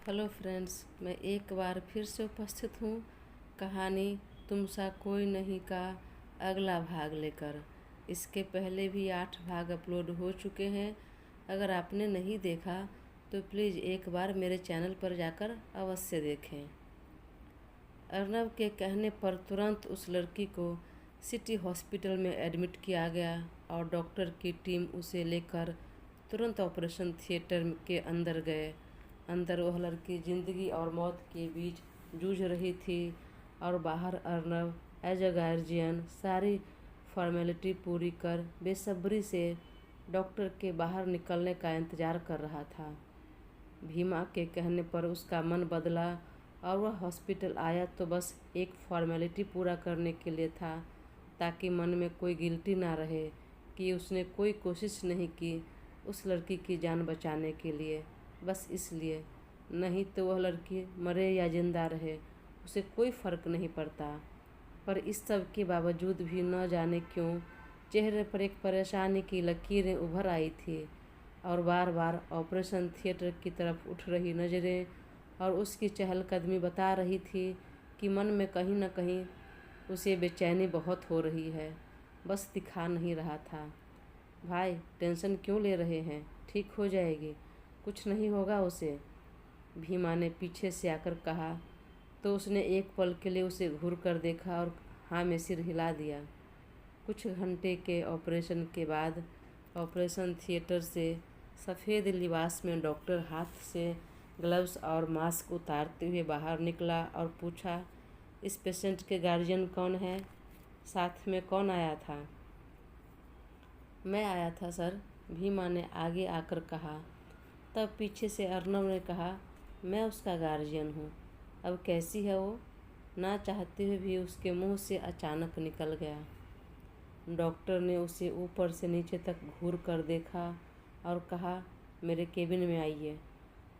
Hello friends, मैं एक बार फिर से उपस्थित हूँ कहानी तुम सा कोई नहीं का अगला भाग लेकर। इसके पहले भी 8 भाग अपलोड हो चुके हैं। अगर आपने नहीं देखा तो प्लीज़ एक बार मेरे चैनल पर जाकर अवश्य देखें। अर्नब के कहने पर तुरंत उस लड़की को सिटी हॉस्पिटल में एडमिट किया गया और डॉक्टर की टीम उसे लेकर तुरंत ऑपरेशन थिएटर के अंदर गए। अंदर वह लड़की ज़िंदगी और मौत के बीच जूझ रही थी और बाहर अर्नब एज अ गार्जियन सारी फॉर्मेलिटी पूरी कर बेसब्री से डॉक्टर के बाहर निकलने का इंतज़ार कर रहा था। भीमा के कहने पर उसका मन बदला और वह हॉस्पिटल आया तो बस एक फॉर्मेलिटी पूरा करने के लिए था, ताकि मन में कोई गिल्टी ना रहे कि उसने कोई कोशिश नहीं की उस लड़की की जान बचाने के लिए। बस इसलिए, नहीं तो वह लड़की मरे या जिंदा रहे उसे कोई फ़र्क नहीं पड़ता। पर इस सब के बावजूद भी न जाने क्यों चेहरे पर एक परेशानी की लकीरें उभर आई थी और बार बार ऑपरेशन थिएटर की तरफ उठ रही नज़रें और उसकी चहलकदमी बता रही थी कि मन में कहीं न कहीं उसे बेचैनी बहुत हो रही है, बस दिखा नहीं रहा था। भाई, टेंशन क्यों ले रहे हैं? ठीक हो जाएगी, कुछ नहीं होगा उसे, भीमा ने पीछे से आकर कहा। तो उसने एक पल के लिए उसे घूर कर देखा और हाँ में सिर हिला दिया। कुछ घंटे के ऑपरेशन के बाद ऑपरेशन थिएटर से सफ़ेद लिबास में डॉक्टर हाथ से ग्लव्स और मास्क उतारते हुए बाहर निकला और पूछा, इस पेशेंट के गार्जियन कौन है? साथ में कौन आया था? मैं आया था सर, भीमा ने आगे आकर कहा। तब पीछे से अर्नब ने कहा, मैं उसका गार्जियन हूँ। अब कैसी है वो? ना चाहते हुए भी उसके मुंह से अचानक निकल गया। डॉक्टर ने उसे ऊपर से नीचे तक घूर कर देखा और कहा, मेरे केबिन में आइए।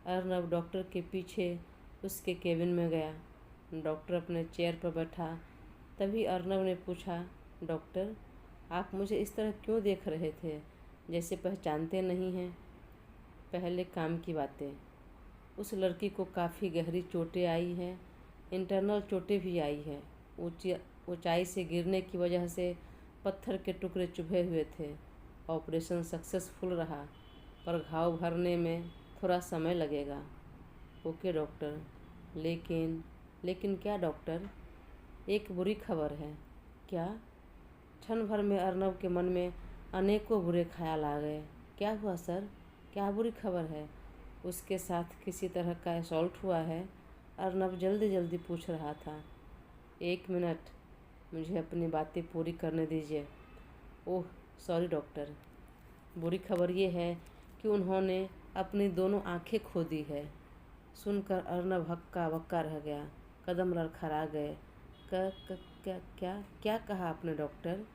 अर्नब डॉक्टर के पीछे उसके केबिन में गया। डॉक्टर अपने चेयर पर बैठा। तभी अर्नब ने पूछा, डॉक्टर, आप मुझे इस तरह क्यों देख रहे थे, जैसे पहचानते नहीं हैं? पहले काम की बातें। उस लड़की को काफ़ी गहरी चोटें आई हैं, इंटरनल चोटें भी आई हैं। ऊंचाई से गिरने की वजह से पत्थर के टुकड़े चुभे हुए थे। ऑपरेशन सक्सेसफुल रहा, पर घाव भरने में थोड़ा समय लगेगा। ओके डॉक्टर, लेकिन लेकिन क्या डॉक्टर? एक बुरी खबर है। क्या? क्षण भर में अर्नब के मन में अनेकों बुरे ख्याल आ गए। क्या हुआ सर? क्या बुरी खबर है? उसके साथ किसी तरह का असॉल्ट हुआ है? अर्नब जल्दी जल्दी पूछ रहा था। 1 मिनट, मुझे अपनी बातें पूरी करने दीजिए। ओह सॉरी डॉक्टर, बुरी खबर ये है कि उन्होंने अपनी दोनों आंखें खो दी है। सुनकर अर्नब हक्का बक्का रह गया, कदम लड़खड़ा गए। क्या क्या क्या कहा आपने डॉक्टर?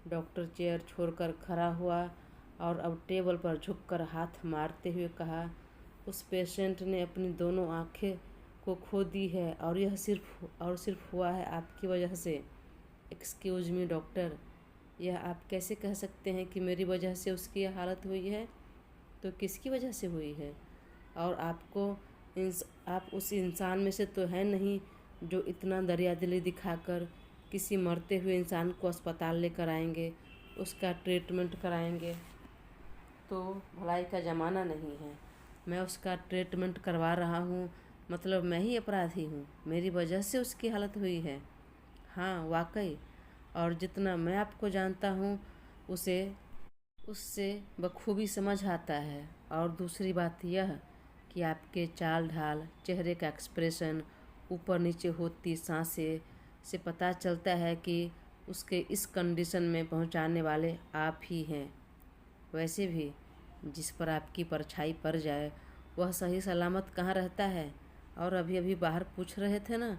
डॉक्टर चेयर छोड़कर खड़ा हुआ और अब टेबल पर झुककर हाथ मारते हुए कहा, उस पेशेंट ने अपनी दोनों आंखें को खो दी है और यह सिर्फ हुआ है आपकी वजह से। एक्सक्यूज़ मी डॉक्टर, यह आप कैसे कह सकते हैं कि मेरी वजह से उसकी यह हालत हुई है? तो किसकी वजह से हुई है? और आप उस इंसान में से तो है नहीं जो इतना दरियादिली दिखाकर किसी मरते हुए इंसान को अस्पताल लेकर आएंगे, उसका ट्रीटमेंट कराएंगे। तो भलाई का ज़माना नहीं है, मैं उसका ट्रीटमेंट करवा रहा हूँ, मतलब मैं ही अपराधी हूँ, मेरी वजह से उसकी हालत हुई है। हाँ वाकई, और जितना मैं आपको जानता हूँ उसे उससे बखूबी समझ आता है। और दूसरी बात यह कि आपके चाल ढाल, चेहरे का एक्सप्रेशन, ऊपर नीचे होती सांसें से पता चलता है कि उसके इस कंडीशन में पहुंचाने वाले आप ही हैं। वैसे भी जिस पर आपकी परछाई पड़ जाए वह सही सलामत कहाँ रहता है? और अभी अभी बाहर पूछ रहे थे ना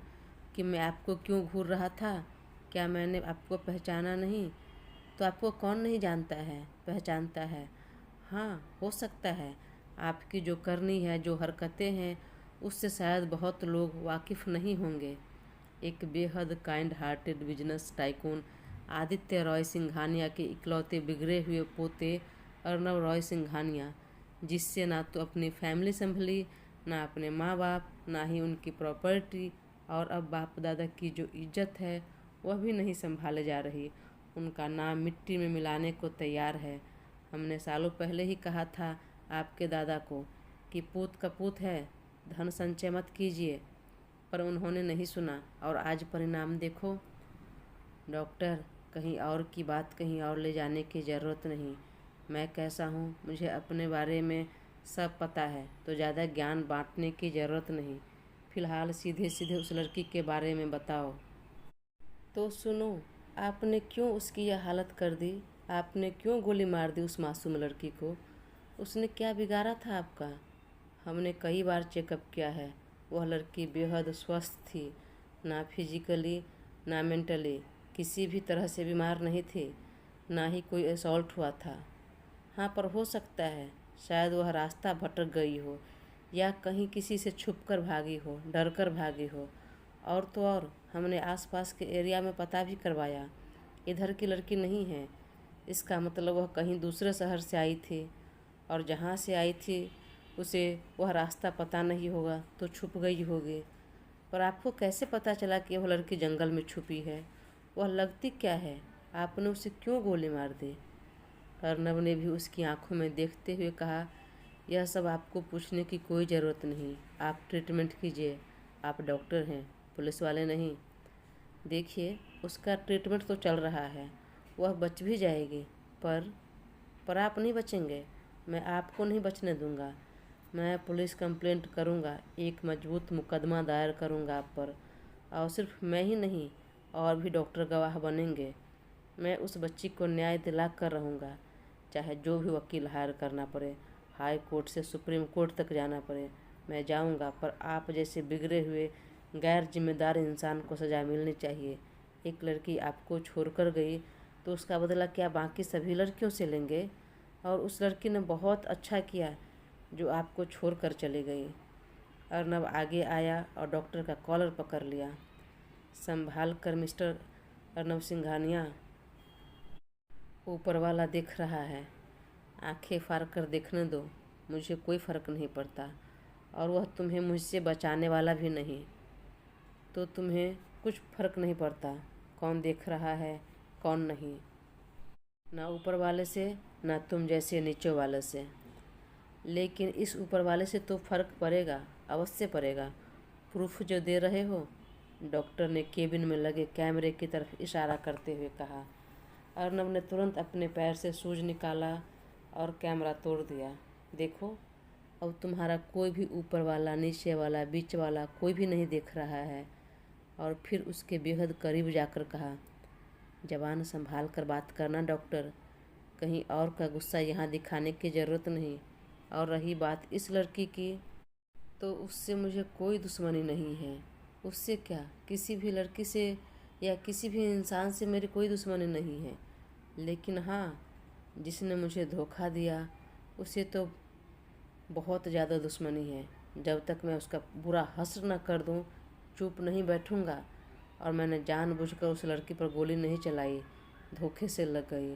कि मैं आपको क्यों घूर रहा था, क्या मैंने आपको पहचाना नहीं? तो आपको कौन नहीं जानता है, पहचानता है? हाँ हो सकता है आपकी जो करनी है, जो हरकतें हैं, उससे शायद बहुत लोग वाकिफ़ नहीं होंगे। एक बेहद kind hearted business tycoon Aditya Roy Singhania के इकलौते बिगड़े हुए पोते अर्नब रॉय सिंघानिया, जिससे ना तो अपनी फैमिली संभली, ना अपने माँ बाप, ना ही उनकी प्रॉपर्टी, और अब बाप दादा की जो इज्जत है वह भी नहीं संभाले जा रही। उनका नाम मिट्टी में मिलाने को तैयार है। हमने सालों पहले ही कहा था आपके दादा को कि पूत का पूत है, धन संचय मत कीजिए, पर उन्होंने नहीं सुना और आज परिणाम देखो। डॉक्टर, कहीं और की बात कहीं और ले जाने की ज़रूरत नहीं। मैं कैसा हूँ मुझे अपने बारे में सब पता है, तो ज़्यादा ज्ञान बांटने की ज़रूरत नहीं। फ़िलहाल सीधे सीधे उस लड़की के बारे में बताओ। तो सुनो, आपने क्यों उसकी यह हालत कर दी? आपने क्यों गोली मार दी उस मासूम लड़की को? उसने क्या बिगाड़ा था आपका? हमने कई बार चेकअप किया है। वह लड़की बेहद स्वस्थ थी, ना फिजिकली ना मेंटली, किसी भी तरह से बीमार नहीं थी, ना ही कोई असॉल्ट हुआ था। हाँ, पर हो सकता है शायद वह रास्ता भटक गई हो, या कहीं किसी से छुपकर भागी हो, डर कर भागी हो। और तो और हमने आसपास के एरिया में पता भी करवाया, इधर की लड़की नहीं है। इसका मतलब वह कहीं दूसरे शहर से आई थी, और जहाँ से आई थी उसे वह रास्ता पता नहीं होगा तो छुप गई होगी। पर आपको कैसे पता चला कि वह लड़की जंगल में छुपी है? वह लगती क्या है? आपने उसे क्यों गोली मार दी? अर्नब ने भी उसकी आंखों में देखते हुए कहा, यह सब आपको पूछने की कोई ज़रूरत नहीं। आप ट्रीटमेंट कीजिए। आप डॉक्टर हैं, पुलिस वाले नहीं। देखिए, उसका ट्रीटमेंट तो चल रहा है, वह बच भी जाएगी, पर आप नहीं बचेंगे। मैं आपको नहीं बचने दूंगा। मैं पुलिस कंप्लेंट करूंगा, एक मजबूत मुकदमा दायर करूंगा आप पर, और सिर्फ मैं ही नहीं, और भी डॉक्टर गवाह बनेंगे। मैं उस बच्ची को न्याय दिला कर रहूँगा, चाहे जो भी वकील हायर करना पड़े, हाई कोर्ट से सुप्रीम कोर्ट तक जाना पड़े, मैं जाऊंगा। पर आप जैसे बिगड़े हुए गैर जिम्मेदार इंसान को सज़ा मिलनी चाहिए। एक लड़की आपको छोड़कर गई तो उसका बदला क्या बाकी सभी लड़कियों से लेंगे? और उस लड़की ने बहुत अच्छा किया जो आपको छोड़कर चली गई। अर्नब आगे आया और डॉक्टर का कॉलर पकड़ लिया। संभाल कर मिस्टर अर्नब सिंघानिया, ऊपर वाला देख रहा है। आंखें फाड़ कर देखने दो, मुझे कोई फ़र्क नहीं पड़ता, और वह तुम्हें मुझसे बचाने वाला भी नहीं। तो तुम्हें कुछ फ़र्क नहीं पड़ता कौन देख रहा है कौन नहीं, ना ऊपर वाले से ना तुम जैसे नीचे वाले से। लेकिन इस ऊपर वाले से तो फ़र्क पड़ेगा, अवश्य पड़ेगा। प्रूफ जो दे रहे हो? डॉक्टर ने केबिन में लगे कैमरे की तरफ इशारा करते हुए कहा। अर्नब ने तुरंत अपने पैर से सूज निकाला और कैमरा तोड़ दिया। देखो, अब तुम्हारा कोई भी ऊपर वाला, नीचे वाला, बीच वाला कोई भी नहीं देख रहा है। और फिर उसके बेहद करीब जाकर कहा, जबान संभाल कर बात करना डॉक्टर, कहीं और का गुस्सा यहाँ दिखाने की ज़रूरत नहीं। और रही बात इस लड़की की, तो उससे मुझे कोई दुश्मनी नहीं है। उससे क्या, किसी भी लड़की से या किसी भी इंसान से मेरी कोई दुश्मनी नहीं है। लेकिन हाँ, जिसने मुझे धोखा दिया उसे तो बहुत ज़्यादा दुश्मनी है। जब तक मैं उसका बुरा हश्र न कर दूं, चुप नहीं बैठूंगा। और मैंने जानबूझकर उस लड़की पर गोली नहीं चलाई, धोखे से लग गई।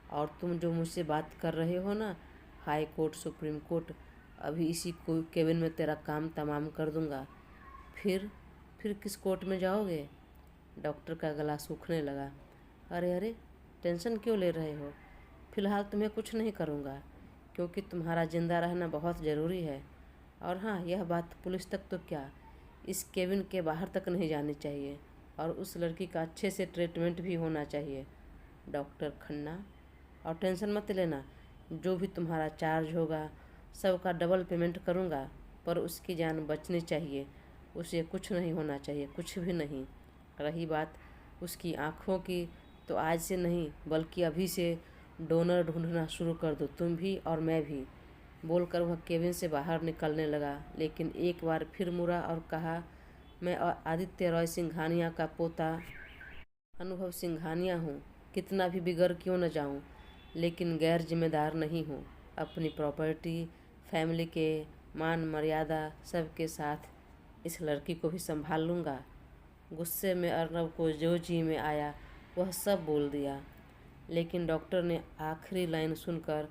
और तुम जो मुझसे बात कर रहे हो ना, हाई कोर्ट सुप्रीम कोर्ट, अभी इसी को केबिन में तेरा काम तमाम कर दूंगा। फिर किस कोर्ट में जाओगे? डॉक्टर का गला सूखने लगा। अरे अरे, टेंशन क्यों ले रहे हो? फिलहाल तुम्हें कुछ नहीं करूँगा, क्योंकि तुम्हारा जिंदा रहना बहुत ज़रूरी है। और हाँ, यह बात पुलिस तक तो क्या, इस केबिन के बाहर तक नहीं जानी चाहिए। और उस लड़की का अच्छे से ट्रीटमेंट भी होना चाहिए, डॉक्टर खन्ना। और टेंशन मत लेना, जो भी तुम्हारा चार्ज होगा सबका डबल पेमेंट करूँगा। पर उसकी जान बचनी चाहिए, उसे कुछ नहीं होना चाहिए, कुछ भी नहीं। रही बात उसकी आँखों की, तो आज से नहीं बल्कि अभी से डोनर ढूंढना शुरू कर दो, तुम भी और मैं भी। बोलकर वह केबिन से बाहर निकलने लगा, लेकिन एक बार फिर मुड़ा और कहा, मैं आदित्य रॉय सिंघानिया का पोता अनुभव सिंघानिया हूँ। कितना भी बिगड़ क्यों न जाऊँ, लेकिन गैर जिम्मेदार नहीं हूँ। अपनी प्रॉपर्टी, फैमिली के मान मर्यादा सब के साथ इस लड़की को भी संभाल लूँगा। गुस्से में अर्नब को जो जी में आया वह सब बोल दिया। लेकिन डॉक्टर ने आखिरी लाइन सुनकर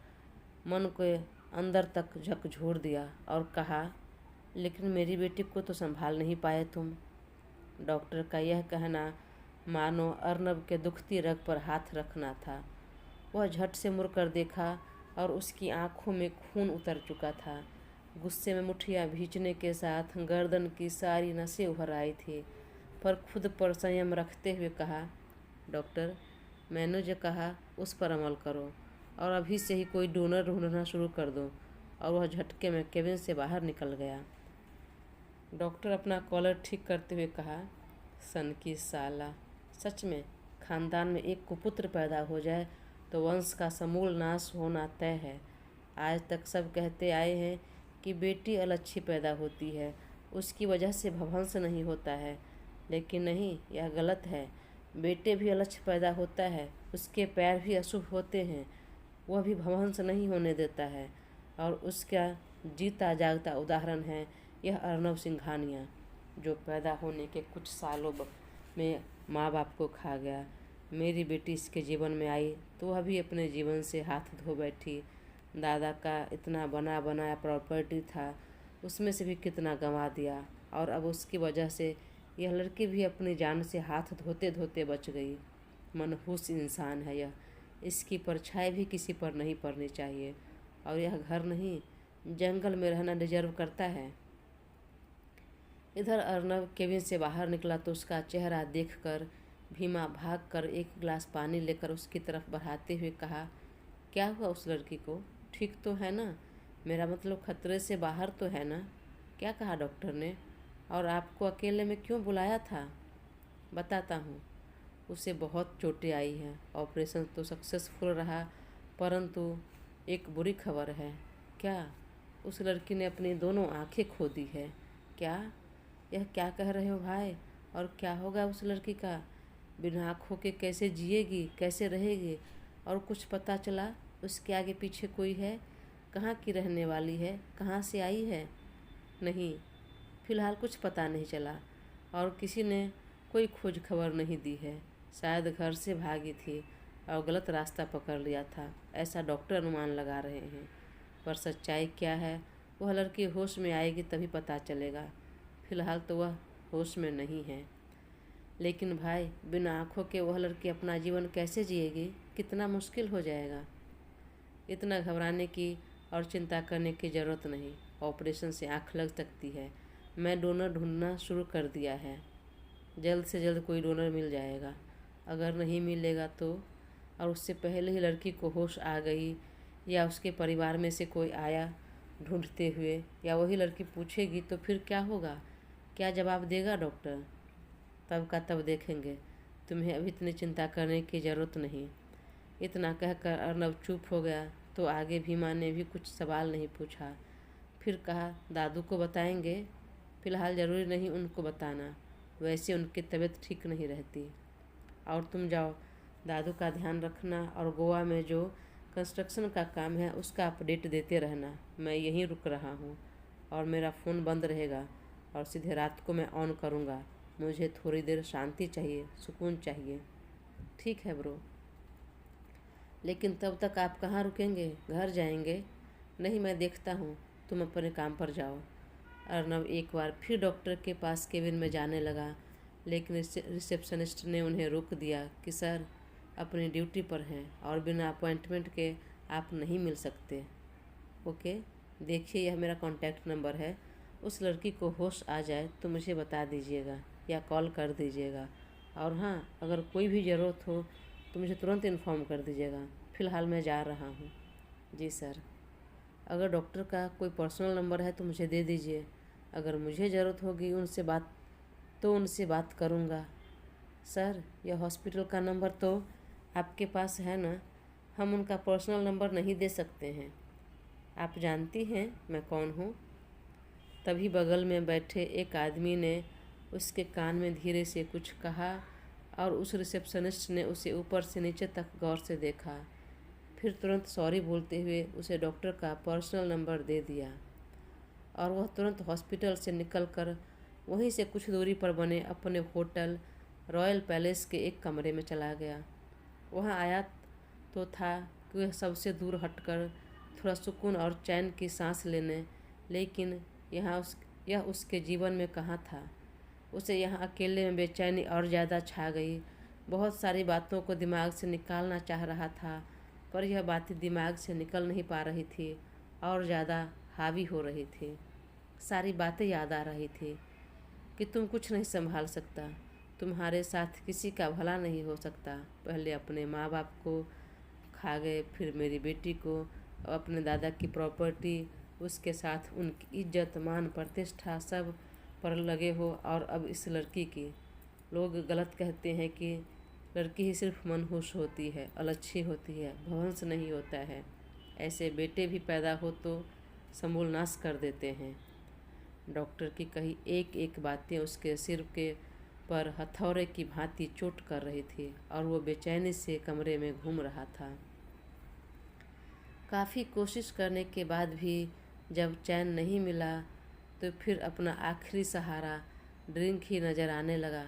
मन को अंदर तक झकझोर दिया और कहा, लेकिन मेरी बेटी को तो संभाल नहीं पाए तुम। डॉक्टर का यह कहना मानो अर्नब के दुखती रग पर हाथ रखना था। वह झट से मुड़ कर देखा और उसकी आंखों में खून उतर चुका था। गुस्से में मुठ्ठियां भींचने के साथ गर्दन की सारी नसें उभर आई थी, पर खुद पर संयम रखते हुए कहा, डॉक्टर, मैंने जो कहा उस पर अमल करो और अभी से ही कोई डोनर ढूंढना शुरू कर दो। और वह झटके में केबिन से बाहर निकल गया। डॉक्टर अपना कॉलर ठीक करते हुए कहा, सन की साला, सच में खानदान में एक कुपुत्र पैदा हो जाए तो वंश का समूल नाश होना तय है। आज तक सब कहते आए हैं कि बेटी अलच्छी पैदा होती है, उसकी वजह से भवंश नहीं होता है, लेकिन नहीं, यह गलत है। बेटे भी अलच्छ पैदा होता है, उसके पैर भी अशुभ होते हैं, वह भी भवंश नहीं होने देता है। और उसका जीता जागता उदाहरण है यह अर्नब सिंघानिया, जो पैदा होने के कुछ सालों में माँ बाप को खा गया। मेरी बेटी इसके जीवन में आई तो वह भी अपने जीवन से हाथ धो बैठी। दादा का इतना बना बनाया प्रॉपर्टी था, उसमें से भी कितना गंवा दिया, और अब उसकी वजह से यह लड़की भी अपनी जान से हाथ धोते धोते बच गई। मनहूस इंसान है यह, इसकी परछाई भी किसी पर नहीं पड़नी चाहिए। और यह घर नहीं, जंगल में रहना डिजर्व करता है। इधर अर्नब केबिन से बाहर निकला तो उसका चेहरा देखकर भीमा भागकर एक गिलास पानी लेकर उसकी तरफ बढ़ाते हुए कहा, क्या हुआ उस लड़की को? ठीक तो है ना? मेरा मतलब खतरे से बाहर तो है ना? क्या कहा डॉक्टर ने? और आपको अकेले में क्यों बुलाया था? बताता हूँ। उसे बहुत चोटें आई हैं, ऑपरेशन तो सक्सेसफुल रहा, परंतु एक बुरी खबर है। क्या? उस लड़की ने अपनी दोनों आंखें खो दी है। क्या? यह क्या कह रहे हो भाई? और क्या होगा उस लड़की का? बिना आँखों के कैसे जिएगी, कैसे रहेगी? और कुछ पता चला उसके आगे पीछे कोई है? कहाँ की रहने वाली है? कहाँ से आई है? नहीं, फिलहाल कुछ पता नहीं चला और किसी ने कोई खोज खबर नहीं दी है। शायद घर से भागी थी और गलत रास्ता पकड़ लिया था, ऐसा डॉक्टर अनुमान लगा रहे हैं। पर सच्चाई क्या है वह लड़की होश में आएगी तभी पता चलेगा। फिलहाल तो वह होश में नहीं है। लेकिन भाई, बिना आँखों के वह लड़की अपना जीवन कैसे जिएगी? कितना मुश्किल हो जाएगा। इतना घबराने की और चिंता करने की ज़रूरत नहीं। ऑपरेशन से आँख लग सकती है। मैं डोनर ढूंढना शुरू कर दिया है। जल्द से जल्द कोई डोनर मिल जाएगा। अगर नहीं मिलेगा तो, और उससे पहले ही लड़की को होश आ गई या उसके परिवार में से कोई आया ढूंढते हुए, या वही लड़की पूछेगी, तो फिर क्या होगा? क्या जवाब देगा डॉक्टर? तब का तब देखेंगे। तुम्हें अभी इतनी चिंता करने की ज़रूरत नहीं। इतना कहकर अर्नब चुप हो गया तो आगे भीमा ने भी कुछ सवाल नहीं पूछा। फिर कहा, दादू को बताएंगे? फिलहाल ज़रूरी नहीं उनको बताना, वैसे उनकी तबीयत ठीक नहीं रहती। और तुम जाओ, दादू का ध्यान रखना और गोवा में जो कंस्ट्रक्शन का काम है उसका अपडेट देते रहना। मैं यहीं रुक रहा हूँ और मेरा फ़ोन बंद रहेगा और सीधे रात को मैं ऑन करूँगा। मुझे थोड़ी देर शांति चाहिए, सुकून चाहिए। ठीक है ब्रो, लेकिन तब तक आप कहाँ रुकेंगे? घर जाएंगे? नहीं, मैं देखता हूँ, तुम अपने काम पर जाओ। अर्नब एक बार फिर डॉक्टर के पास केबिन में जाने लगा, लेकिन रिसेप्शनिस्ट ने उन्हें रोक दिया कि सर अपनी ड्यूटी पर हैं और बिना अपॉइंटमेंट के आप नहीं मिल सकते। ओके, देखिए यह मेरा कॉन्टैक्ट नंबर है। उस लड़की को होश आ जाए तो मुझे बता दीजिएगा या कॉल कर दीजिएगा। और हाँ, अगर कोई भी ज़रूरत हो तो मुझे तुरंत इन्फॉर्म कर दीजिएगा। फ़िलहाल मैं जा रहा हूँ। जी सर। अगर डॉक्टर का कोई पर्सनल नंबर है तो मुझे दे दीजिए। अगर मुझे ज़रूरत होगी उनसे बात करूँगा। सर, यह हॉस्पिटल का नंबर तो आपके पास है ना? हम उनका पर्सनल नंबर नहीं दे सकते हैं। आप जानती हैं मैं कौन हूँ? तभी बगल में बैठे एक आदमी ने उसके कान में धीरे से कुछ कहा और उस रिसेप्शनिस्ट ने उसे ऊपर से नीचे तक गौर से देखा। फिर तुरंत सॉरी बोलते हुए उसे डॉक्टर का पर्सनल नंबर दे दिया और वह तुरंत हॉस्पिटल से निकलकर वहीं से कुछ दूरी पर बने अपने होटल रॉयल पैलेस के एक कमरे में चला गया। वहाँ आया तो था कि वह सबसे दूर हटकर थोड़ा सुकून और चैन की सांस लेने, लेकिन यहाँ यह उसके जीवन में कहाँ था। उसे यहाँ अकेले में बेचैनी और ज़्यादा छा गई। बहुत सारी बातों को दिमाग से निकालना चाह रहा था, पर यह बातें दिमाग से निकल नहीं पा रही थी और ज़्यादा हावी हो रही थी। सारी बातें याद आ रही थी कि तुम कुछ नहीं संभाल सकता, तुम्हारे साथ किसी का भला नहीं हो सकता। पहले अपने माँ बाप को खा गए, फिर मेरी बेटी को, अपने दादा की प्रॉपर्टी, उसके साथ उनकी इज्जत मान प्रतिष्ठा सब पर लगे हो, और अब इस लड़की की। लोग गलत कहते हैं कि लड़की ही सिर्फ मनहूस होती है, अलच्छी होती है, भवंस नहीं होता है। ऐसे बेटे भी पैदा हो तो समूल नाश कर देते हैं। डॉक्टर की कही एक एक बातें उसके सिर के पर हथौड़े की भांति चोट कर रही थी और वो बेचैनी से कमरे में घूम रहा था। काफ़ी कोशिश करने के बाद भी जब चैन नहीं मिला तो फिर अपना आखिरी सहारा ड्रिंक ही नज़र आने लगा।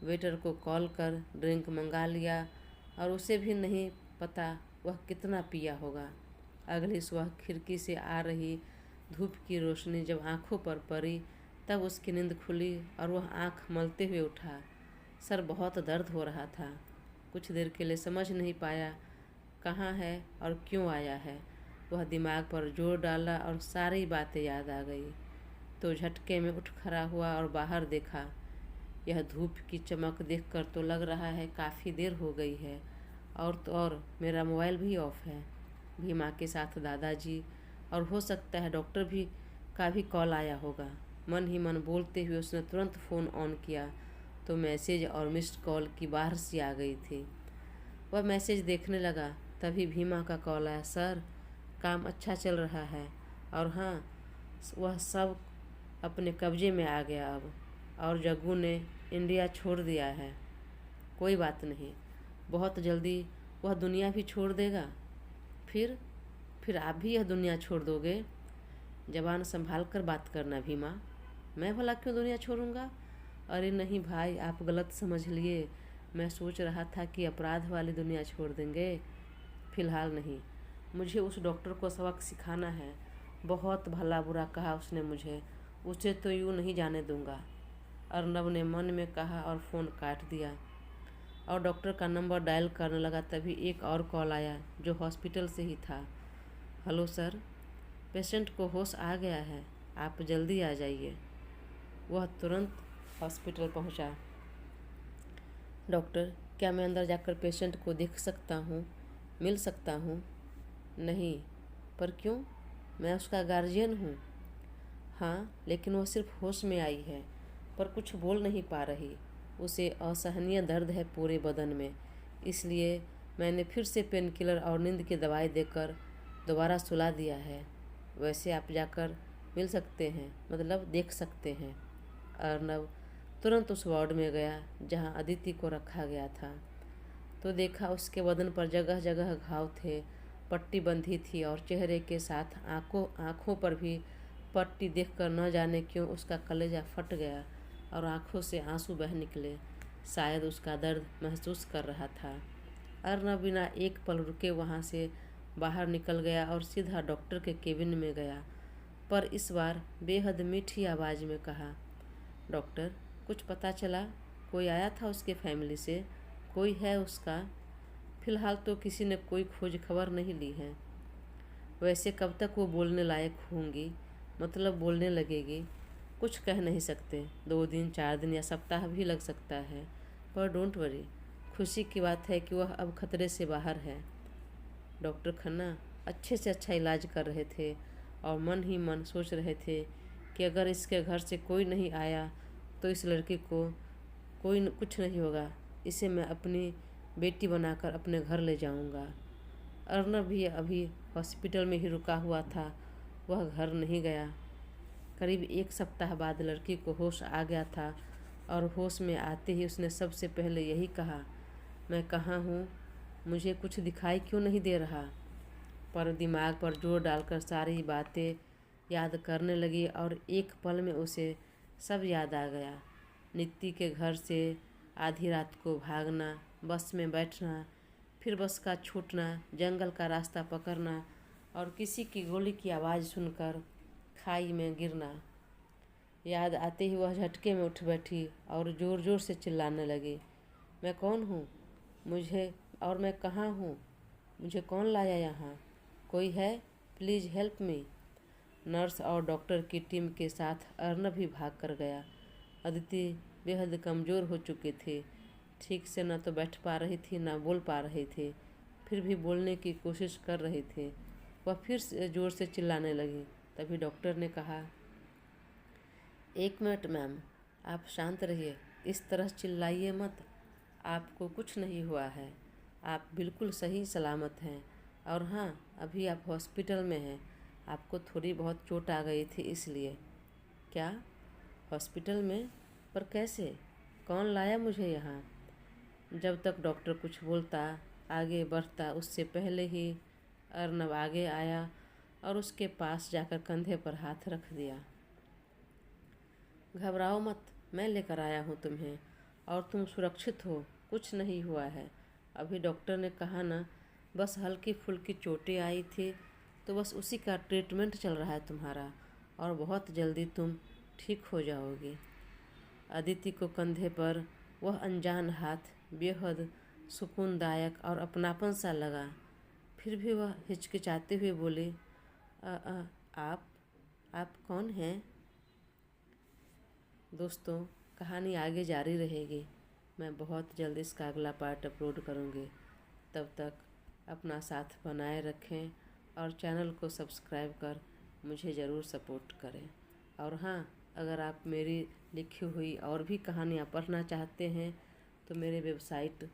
वेटर को कॉल कर ड्रिंक मंगा लिया और उसे भी नहीं पता वह कितना पिया होगा। अगली सुबह खिड़की से आ रही धूप की रोशनी जब आंखों पर पड़ी तब उसकी नींद खुली और वह आंख मलते हुए उठा। सर बहुत दर्द हो रहा था। कुछ देर के लिए समझ नहीं पाया कहाँ है और क्यों आया है। वह दिमाग पर जोर डाला और सारी बातें याद आ गई तो झटके में उठ खड़ा हुआ और बाहर देखा। यह धूप की चमक देखकर तो लग रहा है काफ़ी देर हो गई है, और तो और मेरा मोबाइल भी ऑफ है। भीमा के साथ दादाजी और हो सकता है डॉक्टर भी का भी कॉल आया होगा। मन ही मन बोलते हुए उसने तुरंत फ़ोन ऑन किया तो मैसेज और मिस्ड कॉल की बाहर सी आ गई थी। वह मैसेज देखने लगा तभी भीमा का कॉल आया। सर, काम अच्छा चल रहा है और हाँ, वह सब अपने कब्जे में आ गया अब, और जग्गू ने इंडिया छोड़ दिया है। कोई बात नहीं, बहुत जल्दी वह दुनिया भी छोड़ देगा। फिर आप भी यह दुनिया छोड़ दोगे। जबान संभाल कर बात करना भीमा। मैं भला क्यों दुनिया छोड़ूंगा? अरे नहीं भाई, आप गलत समझ लिए। मैं सोच रहा था कि अपराध वाली दुनिया छोड़ देंगे। फिलहाल नहीं, मुझे उस डॉक्टर को सबक सिखाना है। बहुत भला बुरा कहा उसने मुझे, उसे तो यूँ नहीं जाने दूंगा। अर्नब ने मन में कहा और फ़ोन काट दिया और डॉक्टर का नंबर डायल करने लगा। तभी एक और कॉल आया जो हॉस्पिटल से ही था। हेलो सर, पेशेंट को होश आ गया है, आप जल्दी आ जाइए। वह तुरंत हॉस्पिटल पहुंचा। डॉक्टर, क्या मैं अंदर जाकर पेशेंट को देख सकता हूँ, मिल सकता हूँ? नहीं। पर क्यों? मैं उसका गार्जियन हूँ। हाँ, लेकिन वह सिर्फ होश में आई है, पर कुछ बोल नहीं पा रही। उसे असहनीय दर्द है पूरे बदन में, इसलिए मैंने फिर से पेन किलर और नींद की दवाई देकर दोबारा सुला दिया है। वैसे आप जाकर मिल सकते हैं, मतलब देख सकते हैं। अर्नब तुरंत उस वार्ड में गया जहां अदिति को रखा गया था, तो देखा उसके बदन पर जगह जगह घाव थे, पट्टी बंधी थी और चेहरे के साथ आँखों पर भी पट्टी देखकर न जाने क्यों उसका कलेजा फट गया और आँखों से आंसू बह निकले। शायद उसका दर्द महसूस कर रहा था। अर्नब बिना एक पल रुके वहाँ से बाहर निकल गया और सीधा डॉक्टर के केबिन में गया, पर इस बार बेहद मीठी आवाज़ में कहा, डॉक्टर, कुछ पता चला? कोई आया था उसके फैमिली से? कोई है उसका? फिलहाल तो किसी ने कोई खोज खबर नहीं ली है। वैसे कब तक वो बोलने लायक होंगी, मतलब बोलने लगेगी? कुछ कह नहीं सकते, 2 दिन 4 दिन या सप्ताह भी लग सकता है, पर डोंट वरी, खुशी की बात है कि वह अब खतरे से बाहर है। डॉक्टर खन्ना अच्छे से अच्छा इलाज कर रहे थे और मन ही मन सोच रहे थे कि अगर इसके घर से कोई नहीं आया तो इस लड़की को कुछ नहीं होगा, इसे मैं अपनी बेटी बनाकर अपने घर ले जाऊंगा। अर्नब भी अभी हॉस्पिटल में ही रुका हुआ था, वह घर नहीं गया। करीब 1 सप्ताह बाद लड़की को होश आ गया था और होश में आते ही उसने सबसे पहले यही कहा, मैं कहाँ हूँ, मुझे कुछ दिखाई क्यों नहीं दे रहा? पर दिमाग पर जोर डालकर सारी बातें याद करने लगी और एक पल में उसे सब याद आ गया। नित्ती के घर से आधी रात को भागना, बस में बैठना, फिर बस का छूटना, जंगल का रास्ता पकड़ना और किसी की गोली की आवाज़ सुनकर खाई में गिरना। याद आते ही वह झटके में उठ बैठी और ज़ोर ज़ोर से चिल्लाने लगी, मैं कौन हूँ? मैं कहाँ हूँ? मुझे कौन लाया यहाँ? कोई है? Please help me. नर्स और डॉक्टर की टीम के साथ अर्नब भी भाग कर गया। अदिति बेहद कमज़ोर हो चुकी थी। ठीक से न तो बैठ पा रही थी न बोल पा रही थी। फिर भी बोलने की कोशिश कर रही थी। वह फिर से ज़ोर से चिल्लाने लगी। तभी डॉक्टर ने कहा, 1 मिनट मैम, आप शांत रहिए, इस तरह चिल्लाइए मत। आपको कुछ नहीं हुआ है, आप बिल्कुल सही सलामत हैं। और हाँ, अभी आप हॉस्पिटल में हैं। आपको थोड़ी बहुत चोट आ गई थी इसलिए। क्या? हॉस्पिटल में? पर कैसे? कौन लाया मुझे यहाँ? जब तक डॉक्टर कुछ बोलता, आगे बढ़ता, उससे पहले ही अर्नब आगे आया और उसके पास जाकर कंधे पर हाथ रख दिया। घबराओ मत, मैं लेकर आया हूँ तुम्हें और तुम सुरक्षित हो, कुछ नहीं हुआ है। अभी डॉक्टर ने कहा ना, बस हल्की फुल्की चोटें आई थी, तो बस उसी का ट्रीटमेंट चल रहा है तुम्हारा और बहुत जल्दी तुम ठीक हो जाओगी। अदिति को कंधे पर वह अनजान हाथ बेहद सुकूनदायक और अपनापन सा लगा। फिर भी वह हिचकिचाते हुए बोली, आप कौन हैं? दोस्तों, कहानी आगे जारी रहेगी। मैं बहुत जल्द इसका अगला पार्ट अपलोड करूँगी। तब तक अपना साथ बनाए रखें और चैनल को सब्सक्राइब कर मुझे ज़रूर सपोर्ट करें। और हाँ, अगर आप मेरी लिखी हुई और भी कहानियाँ पढ़ना चाहते हैं तो मेरे वेबसाइट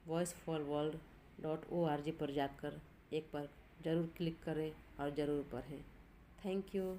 voiceforworld.org पर जाकर एक बार ज़रूर क्लिक करें और ज़रूर पढ़ें। Thank you.